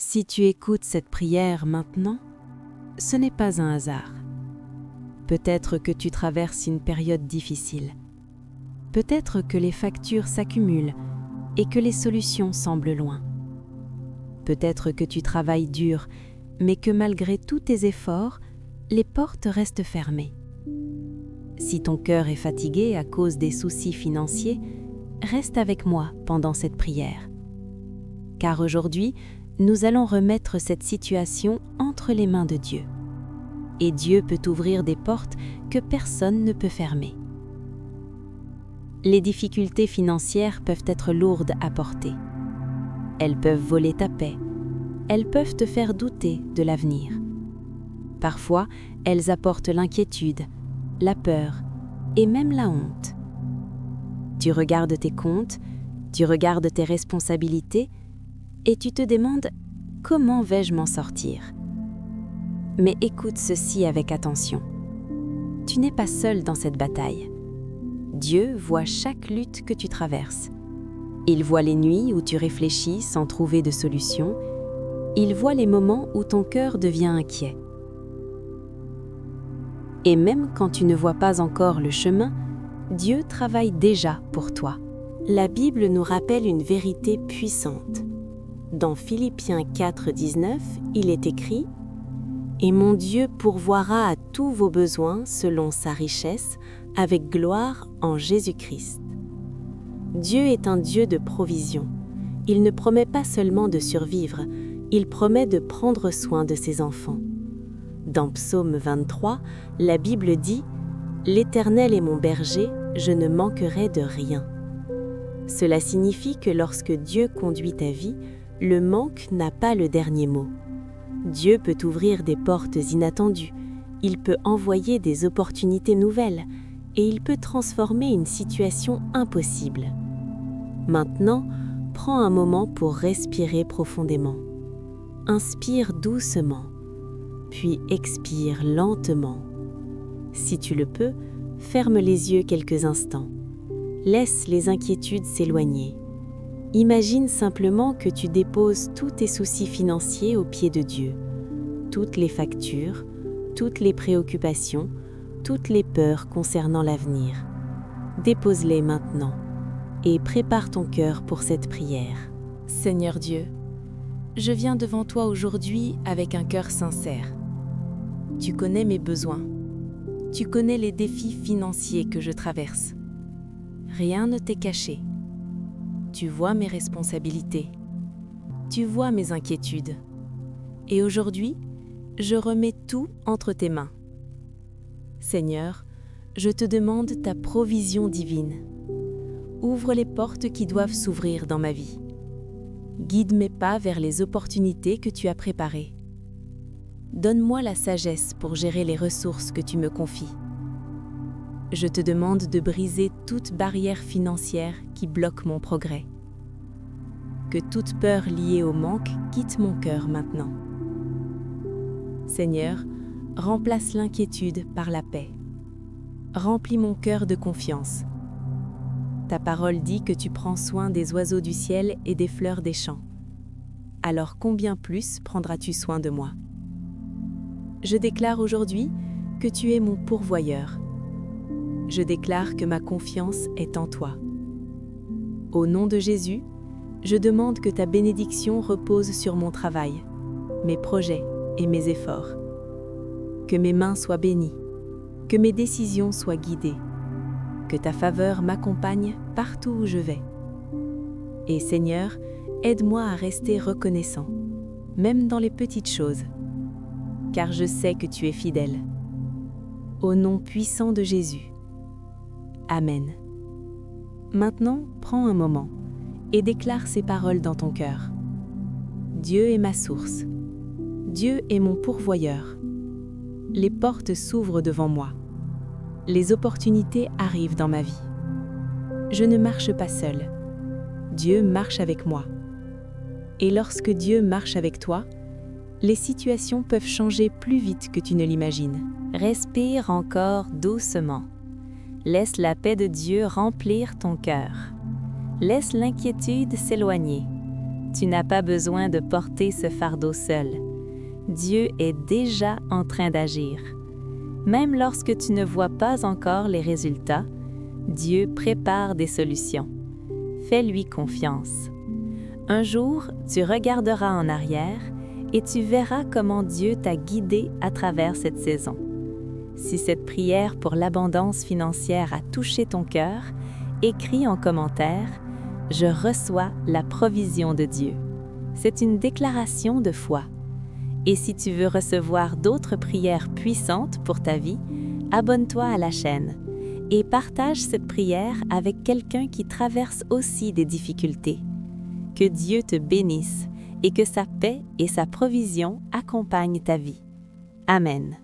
Si tu écoutes cette prière maintenant, ce n'est pas un hasard. Peut-être que tu traverses une période difficile. Peut-être que les factures s'accumulent et que les solutions semblent loin. Peut-être que tu travailles dur, mais que malgré tous tes efforts, les portes restent fermées. Si ton cœur est fatigué à cause des soucis financiers, reste avec moi pendant cette prière. Car aujourd'hui, nous allons remettre cette situation entre les mains de Dieu. Et Dieu peut ouvrir des portes que personne ne peut fermer. Les difficultés financières peuvent être lourdes à porter. Elles peuvent voler ta paix. Elles peuvent te faire douter de l'avenir. Parfois, elles apportent l'inquiétude, la peur et même la honte. Tu regardes tes comptes, tu regardes tes responsabilités et tu te demandes « Comment vais-je m'en sortir ?» Mais écoute ceci avec attention. Tu n'es pas seul dans cette bataille. Dieu voit chaque lutte que tu traverses. Il voit les nuits où tu réfléchis sans trouver de solution. Il voit les moments où ton cœur devient inquiet. Et même quand tu ne vois pas encore le chemin, Dieu travaille déjà pour toi. La Bible nous rappelle une vérité puissante. Dans Philippiens 4:19, il est écrit « Et mon Dieu pourvoira à tous vos besoins selon sa richesse, avec gloire en Jésus-Christ. » Dieu est un Dieu de provision. Il ne promet pas seulement de survivre, il promet de prendre soin de ses enfants. Dans Psaume 23, la Bible dit « L'Éternel est mon berger, je ne manquerai de rien. » Cela signifie que lorsque Dieu conduit ta vie, le manque n'a pas le dernier mot. Dieu peut ouvrir des portes inattendues, il peut envoyer des opportunités nouvelles et il peut transformer une situation impossible. Maintenant, prends un moment pour respirer profondément. Inspire doucement, puis expire lentement. Si tu le peux, ferme les yeux quelques instants. Laisse les inquiétudes s'éloigner. Imagine simplement que tu déposes tous tes soucis financiers aux pieds de Dieu. Toutes les factures, toutes les préoccupations, toutes les peurs concernant l'avenir. Dépose-les maintenant et prépare ton cœur pour cette prière. Seigneur Dieu, je viens devant toi aujourd'hui avec un cœur sincère. Tu connais mes besoins. Tu connais les défis financiers que je traverse. Rien ne t'est caché. Tu vois mes responsabilités. Tu vois mes inquiétudes. Et aujourd'hui, je remets tout entre tes mains. Seigneur, je te demande ta provision divine. Ouvre les portes qui doivent s'ouvrir dans ma vie. Guide mes pas vers les opportunités que tu as préparées. Donne-moi la sagesse pour gérer les ressources que tu me confies. Je te demande de briser toute barrière financière qui bloque mon progrès. Que toute peur liée au manque quitte mon cœur maintenant. Seigneur, remplace l'inquiétude par la paix. Remplis mon cœur de confiance. Ta parole dit que tu prends soin des oiseaux du ciel et des fleurs des champs. Alors combien plus prendras-tu soin de moi? Je déclare aujourd'hui que tu es mon pourvoyeur. Je déclare que ma confiance est en toi. Au nom de Jésus, je demande que ta bénédiction repose sur mon travail, mes projets et mes efforts. Que mes mains soient bénies, que mes décisions soient guidées, que ta faveur m'accompagne partout où je vais. Et Seigneur, aide-moi à rester reconnaissant, même dans les petites choses, car je sais que tu es fidèle. Au nom puissant de Jésus. Amen. Maintenant, prends un moment et déclare ces paroles dans ton cœur. Dieu est ma source. Dieu est mon pourvoyeur. Les portes s'ouvrent devant moi. Les opportunités arrivent dans ma vie. Je ne marche pas seul. Dieu marche avec moi. Et lorsque Dieu marche avec toi, les situations peuvent changer plus vite que tu ne l'imagines. Respire encore doucement. Laisse la paix de Dieu remplir ton cœur. Laisse l'inquiétude s'éloigner. Tu n'as pas besoin de porter ce fardeau seul. Dieu est déjà en train d'agir. Même lorsque tu ne vois pas encore les résultats, Dieu prépare des solutions. Fais-lui confiance. Un jour, tu regarderas en arrière et tu verras comment Dieu t'a guidé à travers cette saison. Si cette prière pour l'abondance financière a touché ton cœur, écris en commentaire « Je reçois la provision de Dieu ». C'est une déclaration de foi. Et si tu veux recevoir d'autres prières puissantes pour ta vie, abonne-toi à la chaîne et partage cette prière avec quelqu'un qui traverse aussi des difficultés. Que Dieu te bénisse et que sa paix et sa provision accompagnent ta vie. Amen.